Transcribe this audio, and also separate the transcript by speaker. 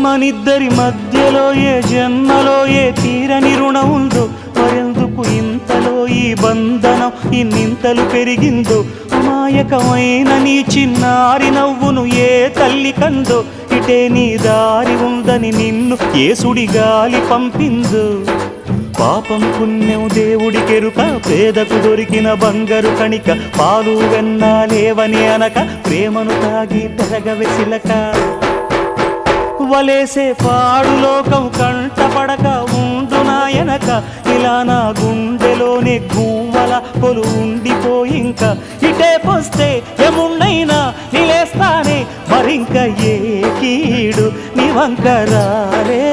Speaker 1: మనిద్దరి మధ్యలో ఏ జన్మలో ఏ తీరని రుణం ఉందో, మరెందుకు ఇంతలో ఈ బంధనం ఇన్నింతలు పెరిగిందో, అమాయకమైన నీ చిన్నారి నవ్వును ఏ తల్లి కందో, ఇటే నీ దారి ఉందని నిన్ను ఏ సుడి గాలి పంపిందో. పాపం పుణ్యం దేవుడికెరుక, పేదకు దొరికిన బంగారు కణిక, పాలు వెన్నాలేవని అనక ప్రేమను తాగి పెరగవెసిలక. వలేసే పాడు లోకం కంటపడక ఉండు నాయనక, ఇలా నా గుండెలోనే గువ్వల కొలు ఉండిపోయింక. ఇటే పోస్తే ఎమున్నైనా నిలేస్తానే, మరింక ఏ కీడు నీ వంక రాలే.